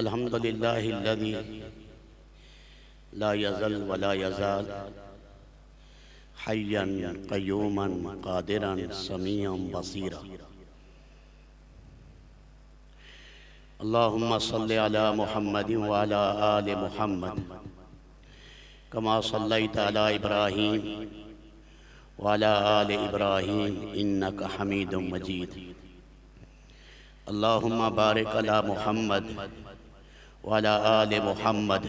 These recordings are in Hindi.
अल्हम्दुलिल्लाहिल्लज़ी ला यज़ल वला यज़ाल हय्यन क़य्यूमन क़ादिरन समीअन बसीरा। अल्लाहुम्मा सल्लि अला मुहम्मदिन व अला आलि मुहम्मद कमा सल्लैता अला इब्राहीम व अला आलि इब्राहीम इन्नका हमीदुम मजीद। अल्लाहुम्मा बारिक अला मुहम्मद व अला आलि मुहम्मद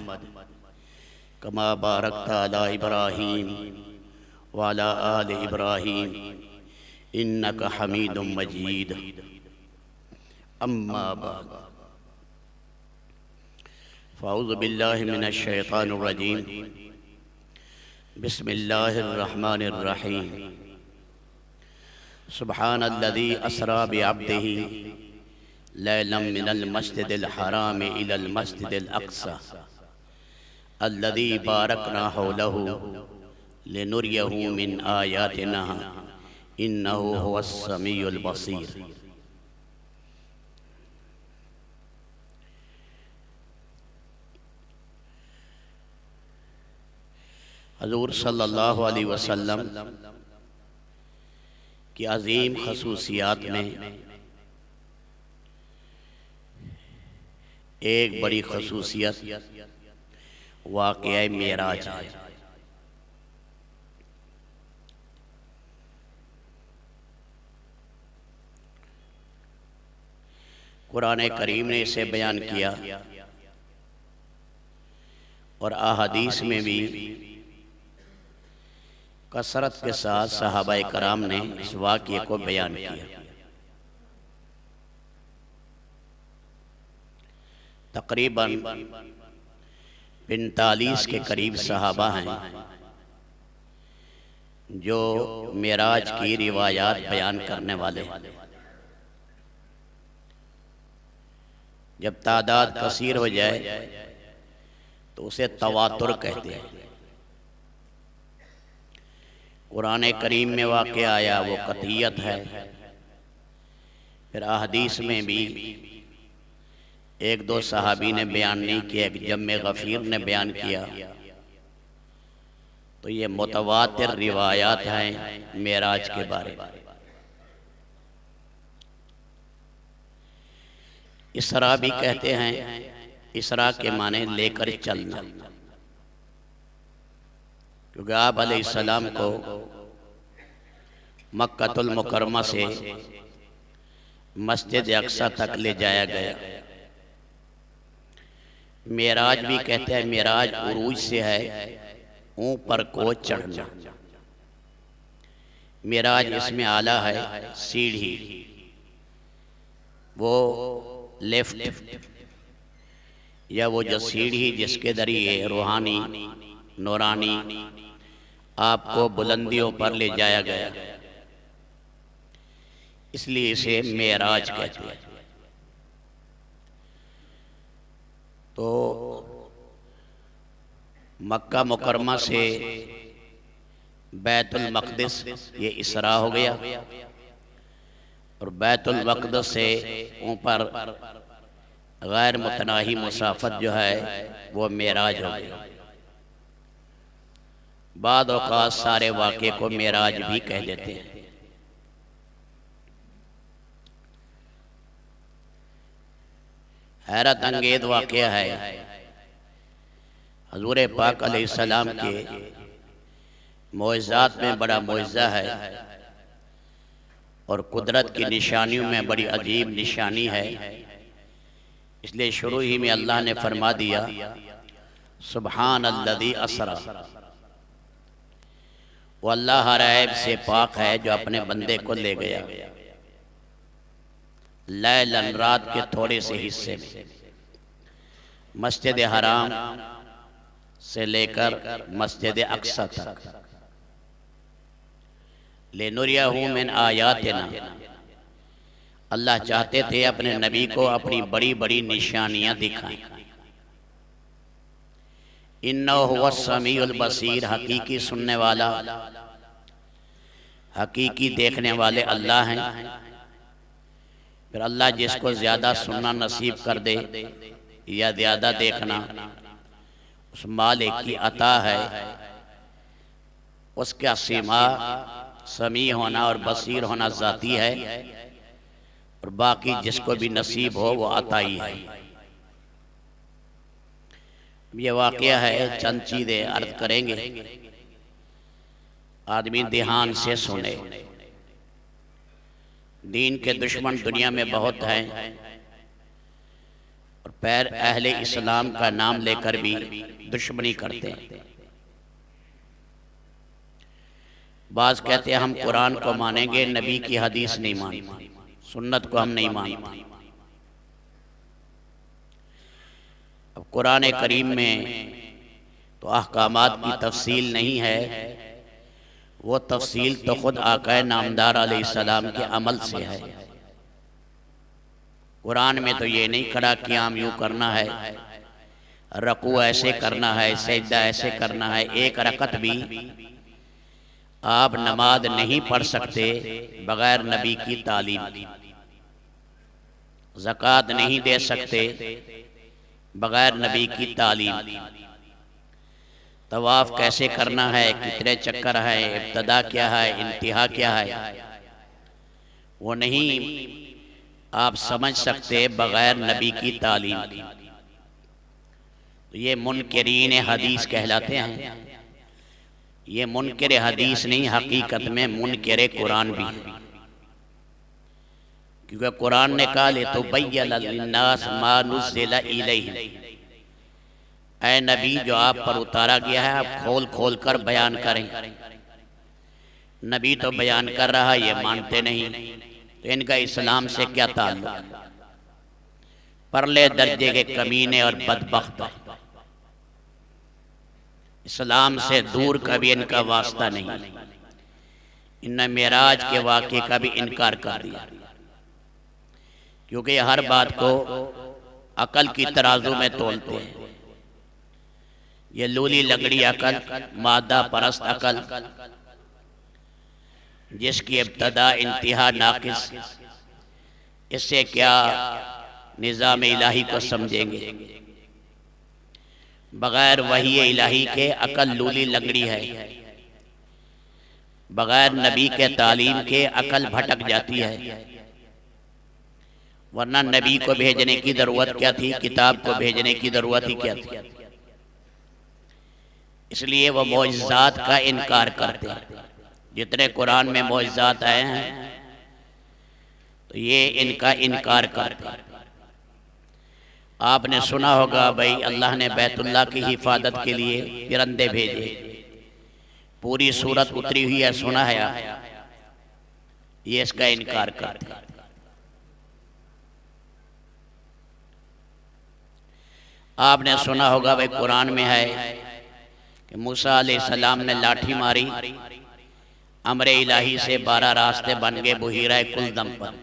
कमा बारकता अला इब्राहीम व अला आलि इब्राहीम इन्नका हमीदुम मजीद। अम्मा बाद फ़अऊज़ु बिल्लाहि मिनश शैतानिर रजीम। बिस्मिल्लाहिर रहमानिर रहीम। सुब्हानल्लज़ी अस्रा बिअब्दिही लैलन मिनल मस्जिदिल हराम इलल मस्जिदिल अक़सा अल्लज़ी बारकना हौलहु लिनुरियहु मिन आयातिना इन्नहु हुवस समीउल बसीर। हज़ूर सल्लल्लाहु अलैहि वसल्लम की अज़ीम खसूसियात में एक बड़ी खसूसियत वाक़या मेराज है। कुरान करीम ने इसे बयान किया और अहादीस में भी कसरत के साथ सहाबाए कराम ने इस वाक़ये को बयान किया। तकरीबन 45 के करीब सहाबा हैं जो मेराज की रिवायात बयान करने वाले हैं। जब तादाद कसीर हो जाए तो उसे तवातुर कहते हैं। कुरान करीम में वाक़या आया वो कतियत है। फिर अहदीस में भी एक दो सहाबी ने बयान नहीं किया, एक जम्मे गफ़ीर ने बयान किया। तो ये मुतवातिर रिवायात हैं मेराज के बारे में। इसरा भी कहते हैं। इसरा के माने लेकर चलना, क्योंकि आप अलैहिस्सलाम को मक्कातुल मुकर्रमा से मस्जिद अक्सा तक ले जाया गया। मेराज भी कहते हैं। मेराज उरूज से है, ऊपर को चढ़ना। मेराज इसमें आला है सीढ़ी, वो लिफ्ट या वो जो सीढ़ी जिसके जरिए रूहानी नूरानी आपको बुलंदियों पर ले जाया गया, इसलिए इसे मेराज कहते हैं। तो मक्का मुकरमा से बैतुल मक़दिस ये इसरा हो गया और बैतुल मक़दिस से ऊपर गैर मुतनाही मुसाफत जो है वो मेराज हो गया। बाद औक़ात सारे वाक़े को मेराज भी कह देते हैं। हैरत अंगेज़ वाक़या है। हज़ूर पाक अलैहिस्सलाम के मोइज़ात में बड़ा मोइज़ा है और कुदरत की निशानियों में बड़ी अजीब निशानी है। इसलिए शुरू ही में अल्लाह ने फरमा दिया सुब्हानल्लज़ी असरा। वो अल्लाह हर ऐब से पाक है जो अपने बंदे को ले गया लैलन रात के थोड़े से हिस्से में मस्जिद हराम से लेकर मस्जिद अक्सा तक लिनुरियहु मिन आयातिना। अल्लाह चाहते थे अपने नबी को अपनी बड़ी बड़ी निशानियां दिखाएं। इन्नहु हुवस समीउल बसीर। हकीकी सुनने वाला, हकीकी देखने वाले अल्लाह हैं। फिर अल्लाह जिसको ज़्यादा सुनना नसीब कर दे या ज़्यादा देखना उस मालिक की अता है। उसका सीमा समी होना और बसीर होना ज़ाती है, और बाकी जिसको भी नसीब हो वो अताई है। ये वाक़या है, चंद चीज़ें अर्ज करेंगे, आदमी ध्यान से सुने। दीन के दुश्मन दुनिया में बहुत हैं, और पैर अहले इस्लाम का नाम लेकर भी दुश्मनी करते हैं। बाज कहते हैं हम कुरान को मानेंगे, नबी की हदीस नहीं मानते, सुन्नत को हम नहीं मानते। अब कुरान करीम में तो अहकामात की तफसील नहीं है, वो तफसील तो खुद आका नामदार अलैहिस्सलाम के अमल से है। कुरान में तो ये नहीं करा कि आम यूँ करना है, रकू ऐसे करना है, सजदा ऐसे करना है। एक रकत भी आप नमाज नहीं पढ़ सकते बगैर नबी की तालीम की, ज़कात नहीं दे सकते बगैर नबी की तालीम की, तवाफ़ कैसे करना है, कितने चक्कर है, इब्तदा क्या है, इंतहा क्या है, वो नहीं आप समझ सकते बगैर नबी की तालीम की। तो ये मुनकरीन हदीस कहलाते हैं। ये मुनकर हदीस नहीं, हकीकत में मुनकर कुरान भी है, क्योंकि कुरान ने कहा ले तो बय्यन लिन्नास मा नुज़्ज़िला इलैहिम, ऐ नबी जो आप पर उतारा गया है आप खोल खोल कर बयान करें। नबी तो बयान कर रहा है, ये मानते नहीं, तो इनका इस्लाम से क्या ताल्लुक? परले दर्जे के कमीने और बदबख्त, इस्लाम से दूर का भी इनका वास्ता नहीं। इन्होंने मेराज के वाक़े का भी इनकार कर दिया, क्योंकि हर बात को अकल की तराजू में तोलते हैं। ये लूली लगड़ी अकल, मादा परस्त अकल, जिसकी इब्तदा इंतहा नाकिस, इससे क्या निज़ाम इलाही को समझेंगे? बगैर वही इलाही के अकल लूली लगड़ी है, बगैर नबी के तालीम के अकल भटक जाती है। वरना नबी को भेजने की ज़रूरत क्या थी, किताब को भेजने की ज़रूरत ही क्या थी? इसलिए वो मौजिज़ात का इनकार करते हैं। जितने कुरान में मौजिज़ात आए हैं तो ये इनका इनकार करते हैं। आपने सुना होगा भाई अल्लाह ने बैतुल्लाह की हिफाजत के लिए परिंदे भेजे, पूरी सूरत उतरी हुई है, सुना है आप? ये इसका इनकार करते हैं। आपने सुना होगा भाई कुरान में है कि मूसा अलैहिस्सलाम ने लाठी मारी, अमरे इलाही से 12 रास्ते बन गए बुहीरा कुलदम पर।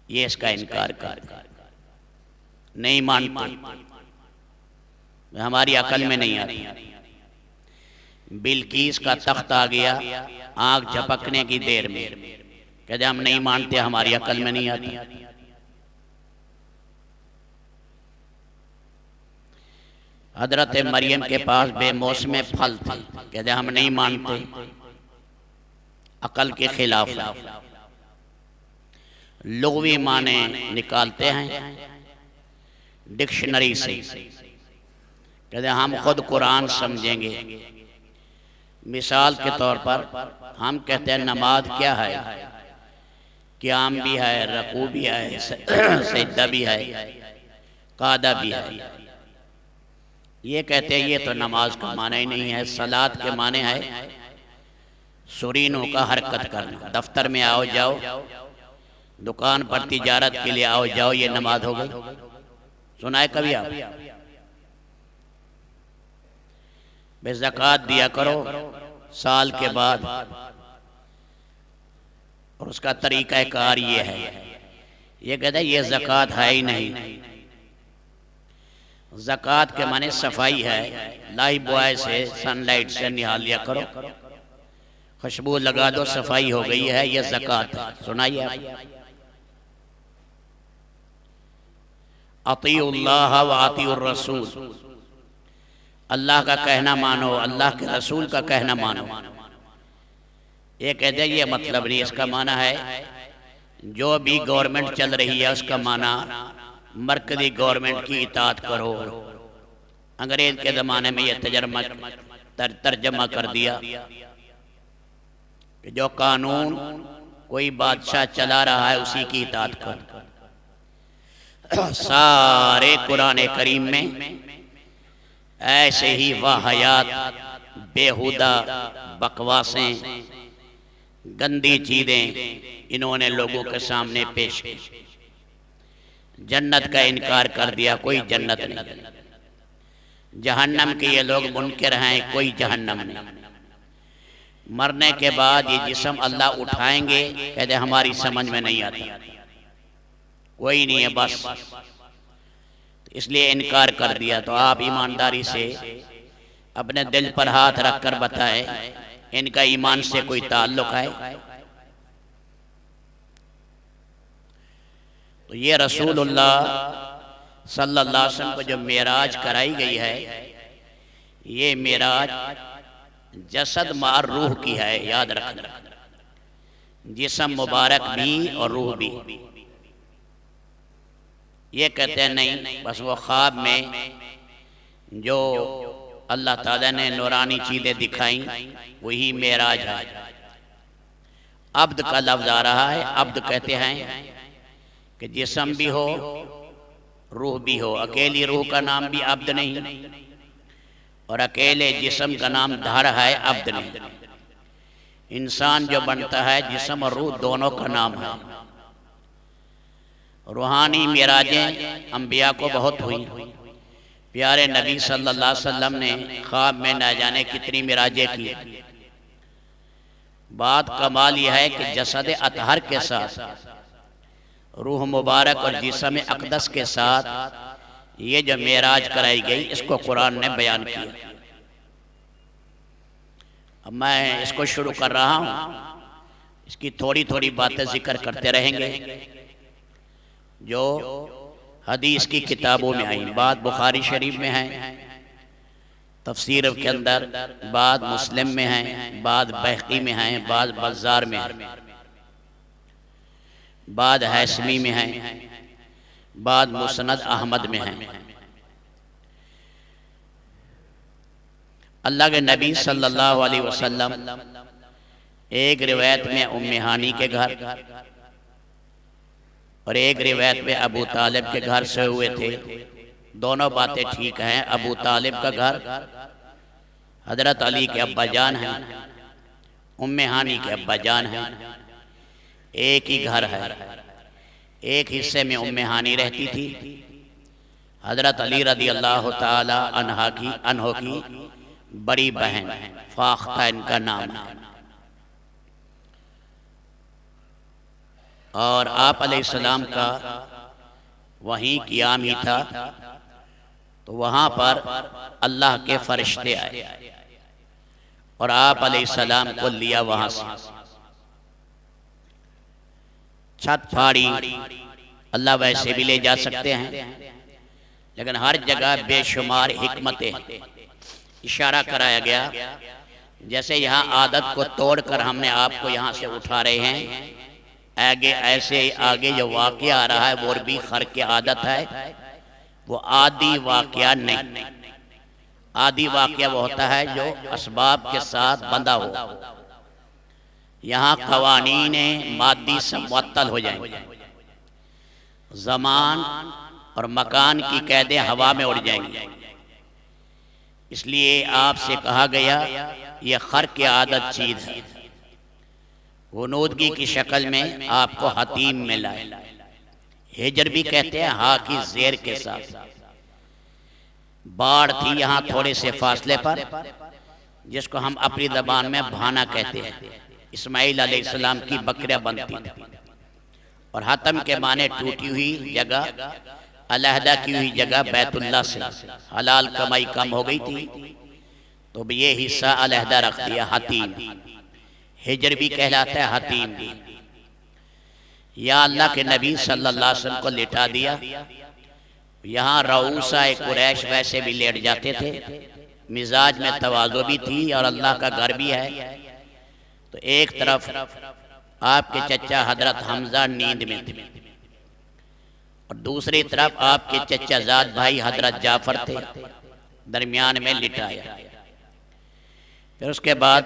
ये इसका इनकार करते, नहीं मानते, हमारी अकल में नहीं आती। बिल्कीस का तख्त आ गया आग झपकने की देर में, कहते हम नहीं मानते, हमारी अकल में नहीं आती। हजरत मरियम के पास बेमौसमे फल थे, कहते हम नहीं मानते, अकल के खिलाफ। लुग़वी माने निकालते हैं डिक्शनरी से, कहते हम खुद कुरान समझेंगे। मिसाल के तौर पर हम कहते हैं नमाज क्या है, क़याम भी है, रकू भी है, सजदा भी है, कादा भी है। ये कहते हैं ये तो नमाज का माना ही नहीं है। सलात के माने है सुरीनों का हरकत करना, दफ्तर में आओ जाओ, दुकान पर तिजारत के लिए आओ जाओ, ये नमाज हो गई। सुना है कभी आप? बे ज़कात दिया करो साल के बाद, और उसका तरीका कार ये है। ये कहते हैं ये ज़कात है ही नहीं। ज़कात के माने सफाई है, लाइफ बॉय से सनलाइट से निहाल लिया करो, खुशबू लगा दो, सफाई हो गई है, ये ज़कात है। सुनाइए आप। अतीउल्लाह व अतीउर रसूल, अल्लाह का कहना मानो, अल्लाह के रसूल का कहना मानो। ये कहते हैं ये मतलब नहीं, इसका माना है जो भी गवर्नमेंट चल रही है उसका माना मरकजी गवर्नमेंट की इताअत करो। अंग्रेज के ज़माने में ये तर्जमा कर दिया कि जो कानून कोई बादशाह चला रहा है उसी की इताअत करो। सारे कुरान करीम में ऐसे ही वाहियात, बेहुदा बकवासें, गंदी चीज़ें इन्होंने लोगों के सामने पेश की। जन्नत का इनकार कर दिया, कोई जन्नत नहीं। जहन्नम के ये लोग मुनकिर हैं, कोई जहन्नम नहीं। मरने के बाद ये जिस्म अल्लाह उठाएंगे, कहते हमारी समझ में नहीं आता, कोई नहीं है बस, इसलिए इनकार कर दिया। तो आप ईमानदारी से अपने दिल पर हाथ रखकर बताएं इनका ईमान से कोई ताल्लुक है? तो ये रसूलुल्लाह सल्लल्लाहु अलैहि वसल्लम को जो मेराज कराई गई है, ये मेराज जसद मार रूह की है, याद रखना। जिस्म मुबारक भी और रूह भी। ये कहते हैं नहीं, बस वो ख्वाब में जो अल्लाह ताला ने नूरानी चीज़ें दिखाई वही मेराज है। अब्द का लफ्ज़ आ रहा है। अब्द कहते हैं कि जिस्म भी हो रूह भी हो। अकेली रूह का नाम भी अब्द नहीं और अकेले जिस्म का नाम धर है, अब्द नहीं। इंसान जो बनता है जिस्म और रूह दोनों का नाम है। रूहानी मेराजें अंबिया को बहुत हुई। प्यारे नबी सल्लल्लाहु अलैहि वसल्लम ने ख्वाब में न जाने कितनी मेराजें की। बात कमाल यह है कि जसद अतहर के साथ रूह मुबारक और जिस्म अक़दस के साथ ये जो मेराज कराई गई, इसको कुरान ने बयान किया। अब मैं इसको शुरू कर रहा हूँ, इसकी थोड़ी थोड़ी बातें जिक्र करते रहेंगे जो हदीस की किताबों में आई। बात बुखारी शरीफ में है, तफसीर के अंदर, बात मुस्लिम में है, बात बैहक़ी में है, बात बज़ार में है, बात हैसमी में है, बात मुस्नद अहमद में है। अल्लाह के नबी सल्लल्लाहु अलैहि वसल्लम एक रिवायत में उम्मे हानी के घर और एक रिवायत में अबू तालिब के घर से हुए थे। दोनों बातें ठीक हैं। अबू तालिब का घर हजरत अली के अब्बा जान हैं, उम्मे हानी के अब्बा जान हैं, एक ही घर है। एक हिस्से में उम्मे हानी रहती थी, हजरत अली रदी अल्लाह ताला अन्हो की बड़ी बहन, फाख्ता इनका नाम है। और आप अलैहिस्सलाम का वहीं क़ियाम ही था, तो वहाँ पर अल्लाह के फरिश्ते आए और आप अलैहिस्सलाम को लिया वहाँ से। छत फाड़ी, अल्लाह वैसे भी ले जा सकते हैं, लेकिन हर जगह बेशुमार हिकमतें। इशारा कराया गया जैसे यहाँ आदत को तोड़कर हमने आपको यहाँ से उठा रहे हैं, आगे ऐसे आगे जो वाक़या आ रहा है वो भी खर की आदत है, वो आदि वाक़या नहीं। आदि वाक़या वो होता है जो असबाब के साथ बंधा हो। यहाँ क़वानीन मादी से मुअत्तल हो जाएंगे, ज़मान और मकान की कैदें हवा में उड़ जाएंगी। इसलिए आपसे कहा गया ये खर की आदत चीज़ है। वनूदगी की शक्ल में आपको हतीम मिला है। हिजर भी कहते हैं हा की जेर के साथ। बाढ़ थी यहाँ थोड़े से फासले पर, जिसको हम अपनी ज़बान में भाना कहते हैं। इस्माइल अलैहिस्सलाम की बकरियां बनती थी और हतम के माने टूटी हुई जगह, अलहदा की हुई जगह बैतुल्लाह से हलाल कमाई कम हो गई थी, तो ये हिस्सा अलहदा रख दिया। हतीम, हिजर भी कहलाता है, हतीम भी। या अल्लाह के नबी सल्लल्लाहु अलैहि वसल्लम को लिटा दिया यहाँ रऊसा कुरैश वैसे भी लेट जाते थे, मिजाज में तवाज़ो भी थी और अल्लाह का घर भी है। तो एक तरफ आपके चचा हजरत हमजा नींद में थे और दूसरी तरफ आपके चचा जाद भाई हजरत जाफर थे, दरमियान में लिटाया। फिर उसके बाद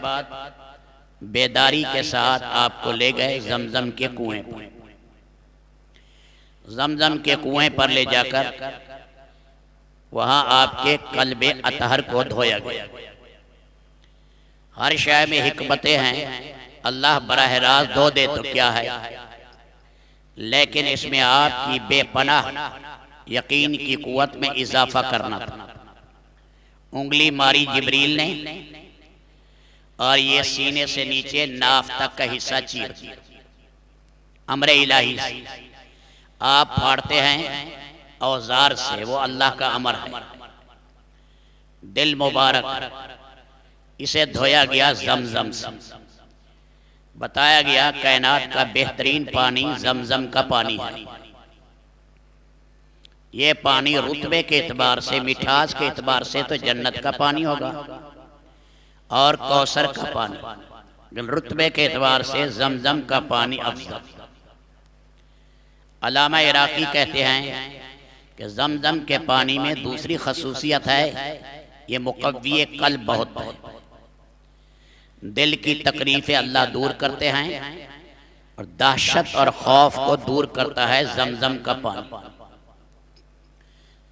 बेदारी के साथ आपको ले गए जमजम के कुएं पर। जमजम के कुएं पर ले जाकर वहां आपके कल्बे अतहर को धोया गया। हर शय में हिकमतें हैं, अल्लाह बराह रास्त धो दे तो क्या है, लेकिन इसमें आपकी बेपनाह यकीन की कुव्वत में इजाफा करना था। उंगली मारी जिब्रील ने और ये सीने से नीचे नाफ तक का हिस्सा चीर दिया। अमरे इलाही से आप फाड़ते हैं औजार से, वो अल्लाह का अमर है। दिल मुबारक इसे धोया गया जमजम से। बताया गया कायनात का बेहतरीन पानी जमजम का पानी है। ये पानी रुतबे के एतबार से, मिठास के एतबार से तो जन्नत का पानी होगा और कौसर का पानी, रुतबे के एतबार से जमजम का पानी अफजल। अल्लामा इराकी कहते हैं कि जमजम के पानी में दूसरी खसूसियत है, ये मुकव्वी कल्ब बहुत है। दिल की तकलीफें अल्लाह दूर करते हैं और दहशत और खौफ को दूर करता है जमजम का पानी।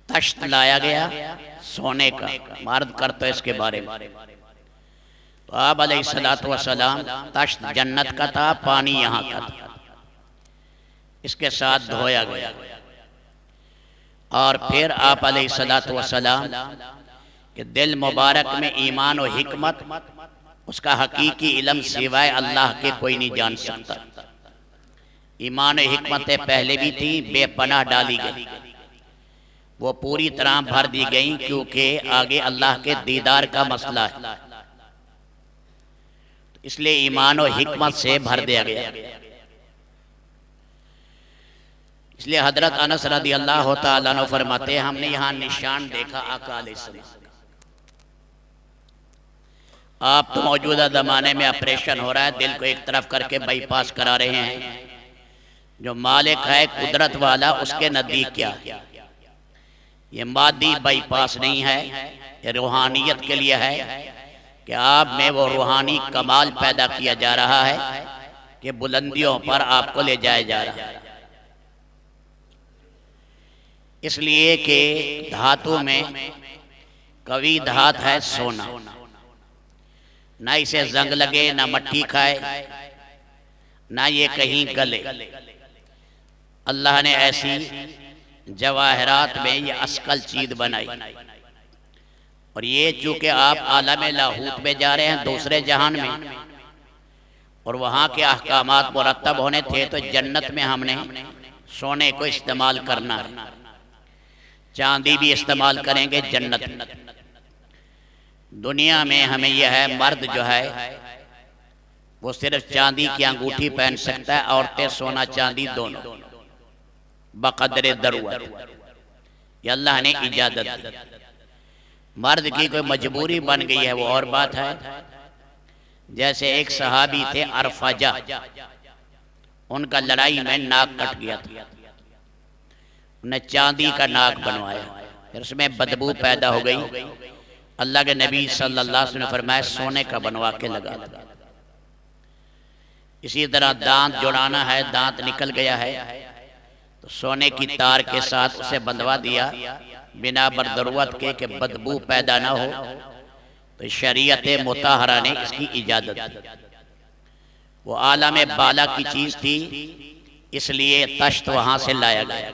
तश्त लाया गया सोने का, मार्द करते इसके बारे में। तो आप अलैहिस्सलातु वस्सलाम, तश्त जन्नत का था, पानी यहाँ का था, इसके साथ धोया गया। और फिर आप अलैहिस्सलातु वस्सलाम के दिल मुबारक में ईमान और हिकमत, उसका हकीकी इल्म सिवाय अल्लाह के कोई नहीं जान सकता। ईमान और हिकमतें पहले भी थी, बेपनाह डाली गई, वो पूरी तरह भर दी गई, क्योंकि आगे अल्लाह के दीदार का मसला है, इसलिए ईमान और हिकमत से भर दिया गया। इसलिए हजरत अनस रदी अल्लाह तआला अन्हु फरमाते हैं, हमने यहाँ निशान देखा आका अलैहिस्सलाम। आप तो मौजूदा ज़माने में ऑपरेशन हो रहा है, दिल को एक तरफ करके बाईपास करा रहे हैं। जो मालिक है कुदरत वाला, उसके नज़दीक क्या है, ये मादी बाईपास नहीं है, ये रूहानियत के लिए है कि आप में वो रूहानी कमाल पैदा किया जा रहा है कि बुलंदियों पर आपको ले जाया जा रहा है। इसलिए कि धातु में कवि धात है सोना, ना इसे जंग लगे, ना मट्टी खाए, ना ये कहीं गले। अल्लाह ने ऐसी जवाहरात में ये अस्कल चीज बनाई। और ये चूंकि आप आलम लाहूत में जा रहे हैं, दूसरे जहान में, और वहाँ के अहकामात मुरत्तब होने थे, तो जन्नत में हमने सोने को इस्तेमाल करना है, चांदी भी इस्तेमाल करेंगे जन्नत में। दुनिया में हमें यह है, मर्द जो है वो सिर्फ चांदी की अंगूठी पहन सकता है, औरतें सोना चांदी दोनों बकदरे जरूरत, ये अल्लाह ने इजाजत दी। मर्द की कोई मजबूरी बन गई है वो और बात है। जैसे एक सहाबी थे अरफजा, उनका लड़ाई में नाक कट गया था, उन्हें चांदी का नाक बनवाया, फिर उसमें बदबू पैदा हो गई। अल्लाह के नबी सल्लल्लाहु अलैहि वसल्लम ने फरमाया सोने का बनवा के लगा दो। इसी तरह दांत जुड़ाना है, दांत निकल गया है, तो सोने की तार के साथ उसे बंधवा दिया, बिना बरदरुवत के कि बदबू पैदा ना हो। तो शरीयत मुताहरा ने इसकी इजाजत दी। वो आलम बाला की चीज थी, इसलिए तश्त वहां से लाया गया,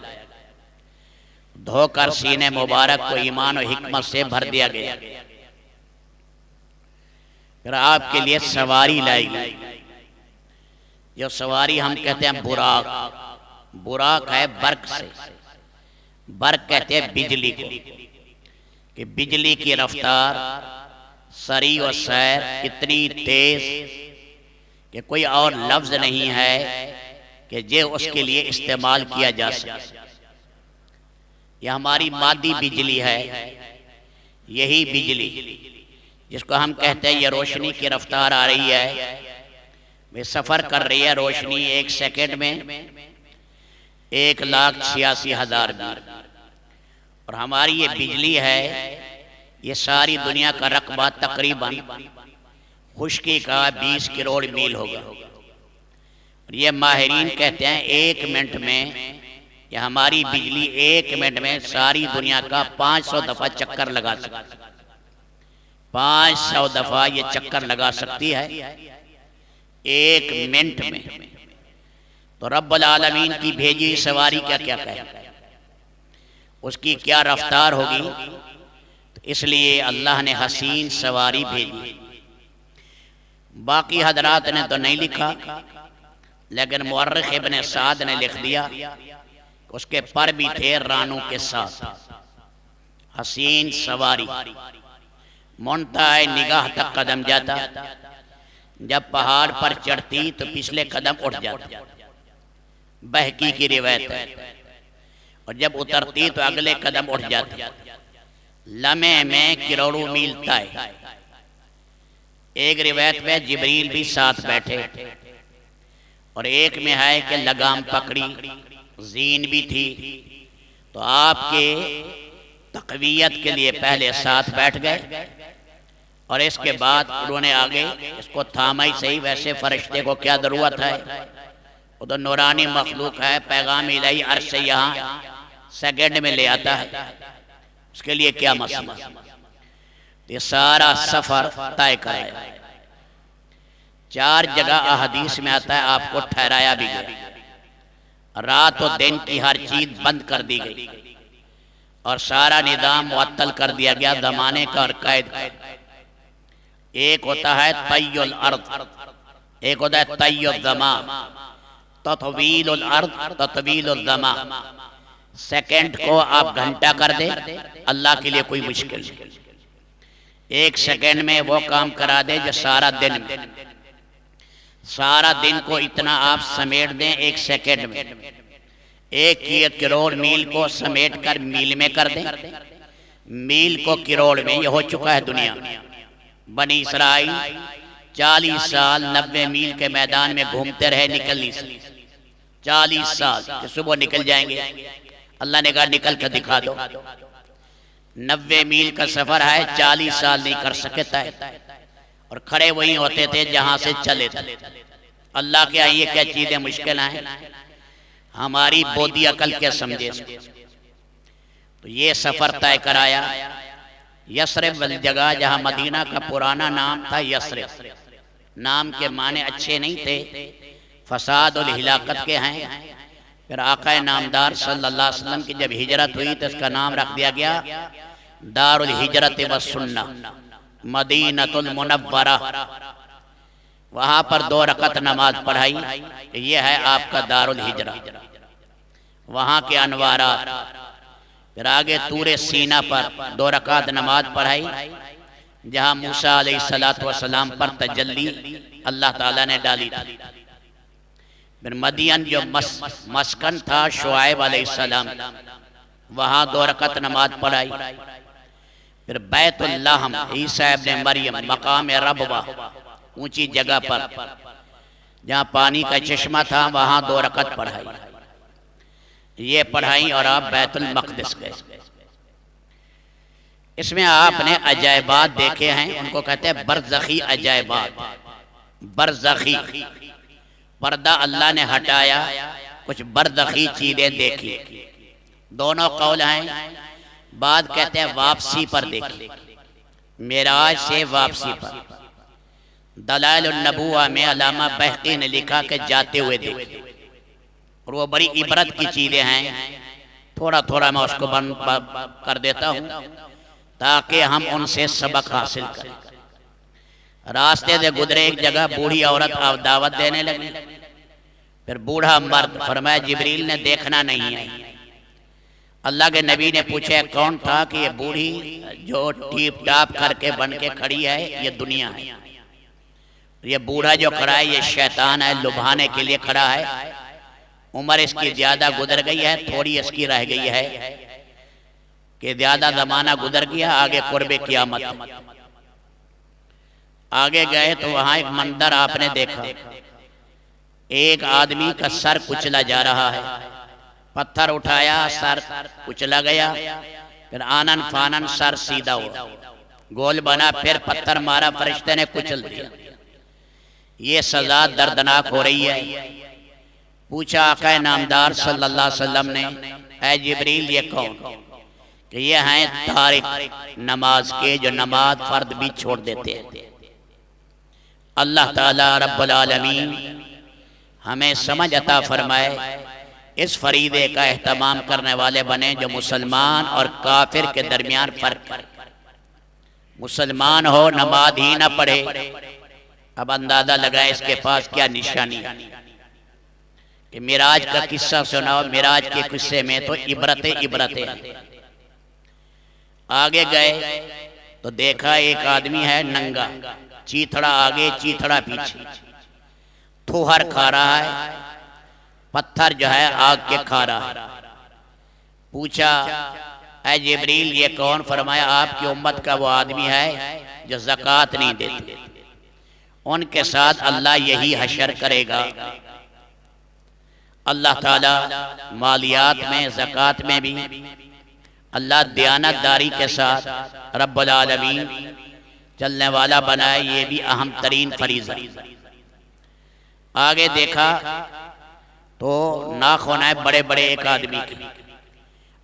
धोकर सीने मुबारक को ईमान और हिकमत से भर दिया गया। फिर आपके लिए सवारी लाई गई। जो सवारी हम कहते हैं बुराक, बुराक है बर्क से, बर्क कहते हैं बिजली को, कि बिजली की रफ्तार सरी और सैर इतनी तेज कि कोई और लफ्ज नहीं है कि जो उसके लिए इस्तेमाल किया जा सके। यह हमारी मादी बिजली है। यही बिजली जिसको हम कहते हैं ये रोशनी की रफ्तार आ रही है, वे सफ़र कर रही है रोशनी 1 सेकंड में 1,86,000 मील। और हमारी ये बिजली है, ये सारी दुनिया का रकबा तकरीबन खुश्की का 20 करोड़ मील होगा। और ये माहिरीन कहते हैं 1 मिनट में, या हमारी बिजली 1 मिनट में सारी दुनिया का 500 दफ़ा चक्कर लगा सकती है। 500 दफ़ा ये चक्कर लगा सकती है 1 मिनट में। तो रब्बुल आलमीन की भेजी सवारी क्या क्या कहे, उसकी क्या रफ्तार होगी। तो इसलिए अल्लाह ने हसीन सवारी भेजी। बाकी हजरात ने तो नहीं लिखा, लेकिन मुअर्रिख इब्न साद ने लिख दिया। उसके पर भी थे रानों के साथ हसीन सवारी। मुंतहा निगाह तक कदम जाता, जब पहाड़ पर चढ़ती तो पिछले कदम उठ जाता, बहकी की रिवायत है। और जब उतरती तो अगले कदम उठ जाते। लम्हे में करोड़ों मील तय। एक रिवायत में जिब्रील भी साथ बैठे, और एक में है कि लगाम पकड़ी, जीन भी थी। तो आपके तकवीयत के लिए पहले साथ बैठ गए, और इसके बाद उन्होंने आगे इसको थामा ही सही। वैसे फरिश्ते को क्या जरूरत है, वो तो नूरानी मखलूक है, पैगाम इलाही अर्श से यहाँ सेकंड में ले आता है, उसके लिए क्या मसला। ये सारा सफर तय कराया। 4 जगह अहदीस में आता है आपको ठहराया भी गया। रात और दिन की हर चीज बंद कर दी गई, और सारा निजाम मुअत्तल कर दिया गया जमाने का और कैद का। एक होता है तय्युल अर्द, एक होता है तय्युल ज़मा। ततवीलुल अर्द ततवीलुल ज़मा। सेकंड को आप घंटा कर दे, अल्लाह के लिए कोई मुश्किल नहीं। 1 सेकंड में वो काम करा दे जो सारा दिन में। सारा दिन को इतना आप समेट दें 1 सेकंड में। 1 करोड़ मील को समेट कर मील में कर दें, मील को करोड़ में। ये हो चुका है दुनिया। बनी इसराइल 40 साल 90 मील के मैदान में घूमते रहे, निकल नहीं सके। 40 साल कि सुबह निकल जाएंगे, अल्लाह ने कहा निकल कर दिखा दो। 90 मील का सफर है, 40 साल नहीं कर सके तय, और खड़े वही होते थे जहां से चले थे। अल्लाह के ये क्या चीजें मुश्किल हैं, हमारी बोधी अकल क्या समझे। तो ये सफर तय कराया। यस्रिब वाली जगह जहां मदीना का पुराना नाम था यस्रिब, नाम के माने अच्छे नहीं थे, फसाद और हिलाकत के हैं। फिर आका नामदार सल्लल्लाहु अलैहि वसल्लम की जब हिजरत हुई तो इसका नाम रख दिया गया दारुल हिजरत व सुन्ना, मदीनतुल मुनव्वरा। वहां पर 2 रकत नमाज पढ़ाई, ये है आपका दारुल हिजरा, वहां के अनवारात। फिर आगे तूरे सीना पर 2 रकात नमाज पढ़ाई, जहां मूसा अलैहिस्सलातु वस्सलाम पर तजल्ली अल्लाह ताला ने डाली थी। फिर मदियन जो मस्कन था शुआइब अलैहिस्सलाम, वहां 2 रकात नमाज पढ़ाई। फिर बैतुल्लाहम ईसा इब्न मरियम मकाम रबवा, ऊंची जगह पर जहां पानी का चश्मा था, वहां 2 रकात पढ़ाई। ये पढ़ाई और आप बैतुल मक़दिस गए। इसमें आपने अजायबात देखे हैं, उनको कहते हैं बरज़खी अजायबात। बरज़खी पर्दा अल्लाह ने हटाया, कुछ बरज़खी चीजें देखी। दोनों कौल हैं। बाद कहते हैं वापसी पर देखी, मेराज से वापसी पर। दलाइल नबुवा में अल्लामा बहकी ने लिखा कि जाते हुए देखे, और वो बड़ी इबरत की चीजें हैं। थोड़ा थोड़ा मैं उसको बंद कर देता हूँ ताकि हम उनसे सबक हासिल करें। रास्ते से गुजरे एक जगह बूढ़ी औरत दावत देने लगी। फिर बूढ़ा मर्द फरमाया जिब्रील ने देखना नहीं है। अल्लाह के नबी ने पूछा कौन था, कि ये बूढ़ी जो टीप टाप करके बन के खड़ी है ये दुनिया है, ये बूढ़ा जो खड़ा है ये शैतान है, लुभाने के लिए खड़ा है। उम्र इसकी ज्यादा गुजर गई है, थोड़ी इसकी रह गई है। कि ज्यादा जमाना गुजर गया, आगे कुर्बे क़यामत। आगे गए तो वहां एक मंदिर आपने देखा, एक आदमी का सर कुचला जा रहा है, पत्थर उठाया, सर कुचला गया, फिर आनन फानन सर सीधा हुआ, गोल बना, फिर पत्थर मारा, फरिश्ते ने कुचल दिया। ये सजा दर्दनाक हो रही है। पूछा आका नामदार सल्लल्लाहु अलैहि वसल्लम ने, ऐ जिब्रील ये कौन? कि ये हैं तारिक नमाज के, जो नमाज फर्द भी छोड़ देते हैं। अल्लाह ताला रब्बुल आलमीन हमें समझ अता फरमाए, इस फरीदे का एहतमाम करने वाले बने जो मुसलमान और काफिर के दरमियान फर्क करे। मुसलमान हो नमाज ही ना पढ़े, अब अंदाजा लगाए इसके पास क्या निशानी है। कि मिराज का किस्सा सुनाओ, मिराज के किस्से में तो इबरतें इबरतें हैं। आगे गए तो देखा एक आदमी है नंगा, चीथड़ा आगे चीथड़ा पीछे, थूहर खा रहा है, पत्थर जो है आग के खा रहा है। पूछा ऐ जिब्रील ये कौन? फरमाया आपकी उम्मत का वो आदमी है जो ज़कात नहीं देते, उनके साथ अल्लाह यही हशर करेगा। अल्लाह ताला मालियात में, ज़कात में भी अल्लाह दयानतदारी के साथ रब्बुल आलमीन चलने वाला बनाए, ये भी अहम तरीन फरीज़ा। आगे देखा तो नाखून है बड़े बड़े एक आदमी के,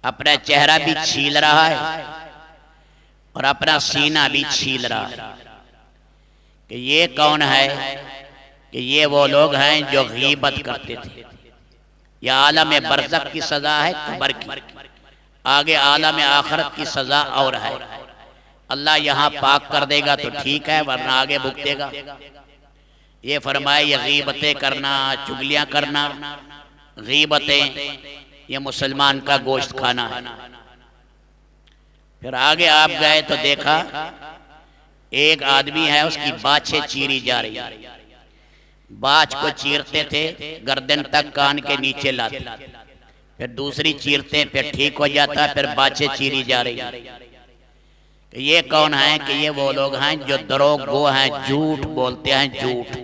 अपना चेहरा भी छील रहा है और अपना सीना भी छील रहा है। कि ये कौन है? कि ये वो लोग हैं जो गीबत करते थे। यह आलम बरज़ख की सज़ा है, कब्र की। आगे आलम आखिरत की सज़ा और है। अल्लाह यहाँ पाक कर देगा तो ठीक है, वरना आगे भुगतेगा। ये फरमाए ये गीबतें करना, चुगलियाँ करना, गीबतें, ये मुसलमान का गोश्त खाना है। फिर आगे आप गए तो देखा एक आदमी है, उसकी बाछें चीरी जा रही। बाछ को चीरते थे गर्दन तक, कान के नीचे लाते, फिर दूसरी चीरते, फिर ठीक हो जाता, फिर बाछें चीरी जा रही। ये कौन है? कि ये वो लोग हैं जो दरोगो हैं, झूठ बोलते हैं, झूठ।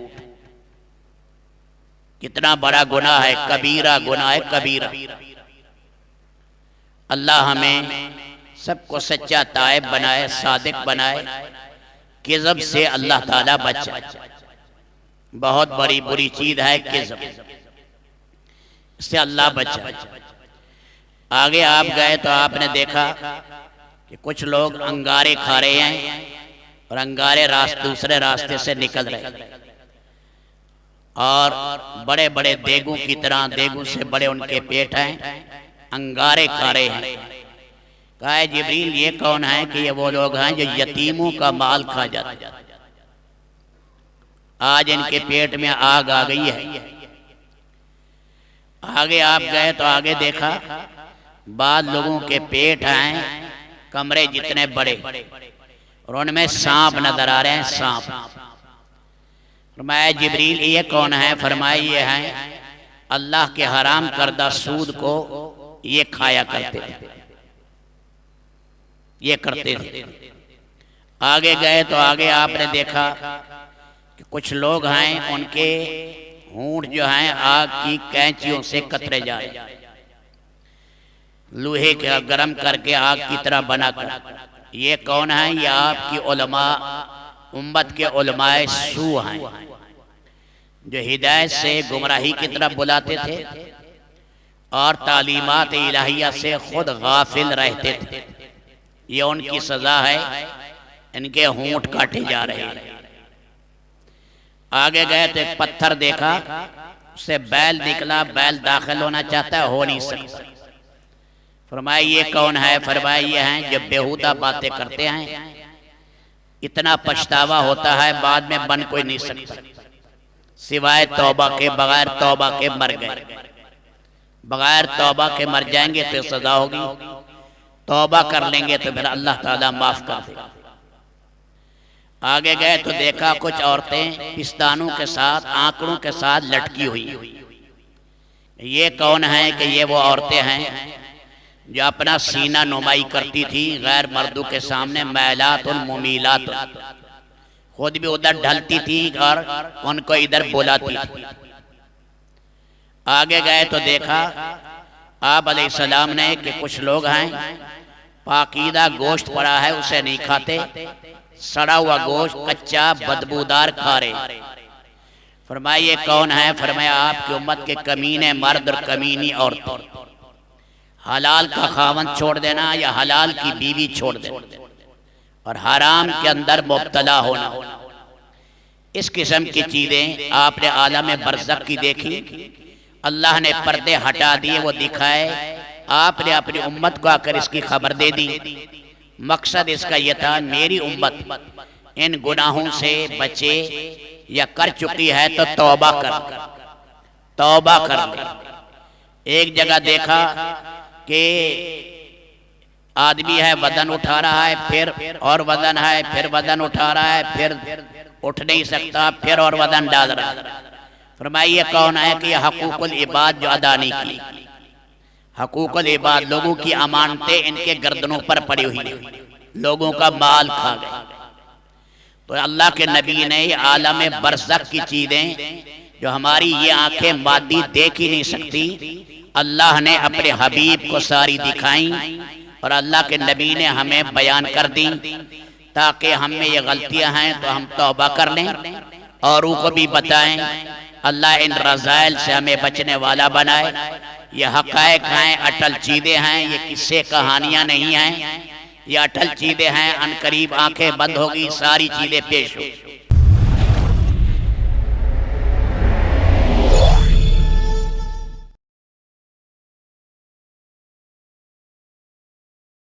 कितना बड़ा गुनाह है, कबीरा गुनाह है, कबीरा। अल्लाह हमें सबको सच्चा ताइब बनाए, सादिक बनाए, किज़ब से अल्लाह ताला बचाए। बहुत बड़ी बुरी चीज है किज़ब, इससे अल्लाह बचाए। आगे आप गए तो आपने देखा कि कुछ लोग अंगारे खा रहे हैं और अंगारे दूसरे रास्ते से निकल रहे हैं, और बड़े बड़े देगों की तरह, देगों से बड़े उनके पेट हैं, अंगारे खा रहे हैं। कहा है जिब्रील ये कौन है? कि ये वो लोग हैं जो यतीमों का माल खा जाते हैं। आज इनके पेट में आग आ गई है। आगे आप गए तो आगे देखा बाद लोगों के पेट हैं कमरे जितने बड़े, और उनमें सांप नजर आ रहे हैं, सांप। फरमाया जिब्रील ये कौन है? फरमाया ये हैं अल्लाह के हराम करदा सूद को ये खाया करते थे, ये करते थे। आगे गए तो आगे आपने देखा कि कुछ लोग हैं उनके होंठ जो हैं आग की कैंचियों से कतरे जा रहे, लोहे के गर्म करके आग की तरह बनाकर। ये कौन है? ये आपकी उलमा, उम्मत के उलमाए सू हैं जो हिदायत से गुमराही की तरफ बुलाते थे और तालीमात इलाहिया से खुद गाफिल रहते थे। ये उनकी सजा है, इनके होंठ काटे जा रहे हैं। आगे गए तो एक पत्थर देखा, उससे बैल निकला, बैल दाखिल होना चाहता है, हो नहीं सकता। फरमाया ये कौन है? फरमाया ये हैं जो बेहुदा बातें करते हैं, इतना पछतावा होता है बाद में बन कोई नहीं सकता, सिवाय तौबा के। बगैर तौबा के मर गए, बगैर तौबा के मर जाएंगे तो सजा होगी, तौबा कर लेंगे तो फिर अल्लाह ताला माफ कर देगा। आगे गए तो देखा कुछ औरतें पिस्तानों के साथ, आंकड़ों के साथ लटकी हुई। ये कौन है? कि ये वो औरतें हैं जो अपना सीना नुमाई करती थी गैर मर्दों के सामने, मैलात और मुमीलात, खुद भी उधर ढलती थी और उनको इधर बुलाती थी। आगे गए तो देखा आप अलैहिस्सलाम ने कि कुछ लोग हैं पाकीदा गोश्त पड़ा है उसे नहीं खाते, सड़ा हुआ गोश्त कच्चा बदबूदार खा रहे। फरमाया ये कौन है? फरमाया आपकी उम्मत के कमीने मर्द और कमीनी औरतें। हलाल का खावन छोड़ देना या हलाल की बीवी छोड़ देना और हराम के अंदर मुब्तला होना, इस किस्म की चीजें आपने आलम बरज़ख की देखी। अल्लाह ने पर्दे हटा दिए, वो दिखाए, आपने अपनी उम्मत को आकर इसकी खबर दे दी। मकसद इसका यह था मेरी उम्मत इन गुनाहों से बचे या कर चुकी है तो तौबा कर ले। एक जगह देखा कि आदमी है वजन उठा रहा है, फिर और वजन है, फिर वजन उठा रहा है, फिर उठ नहीं सकता, फिर और वजन डाल रहा है। फरमाइए कौन है कि हकूकुल इबाद जो अदा नहीं की, हकूकुल इबाद लोगों की अमानतें इनके गर्दनों पर पड़ी हुई है, लोगों का माल खा गए। तो अल्लाह के नबी ने ये आलम बरज़ख की चीजें जो हमारी ये आंखें मादी देख ही नहीं सकती, अल्लाह ने अपने हबीब को सारी दिखाई और अल्लाह के नबी ने हमें बयान कर दी ताकि हम में ये गलतियां हैं तो हम तौबा कर लें, औरों को भी बताएं। अल्लाह इन रज़ाइल से हमें बचने वाला बनाए। ये हक़ाइक़ हैं, अटल चीज़ें हैं, ये किस्से कहानियाँ नहीं हैं, ये अटल चीज़ें हैं। अनकरीब आंखें बंद होगी, सारी चीज़ें पेश होगी।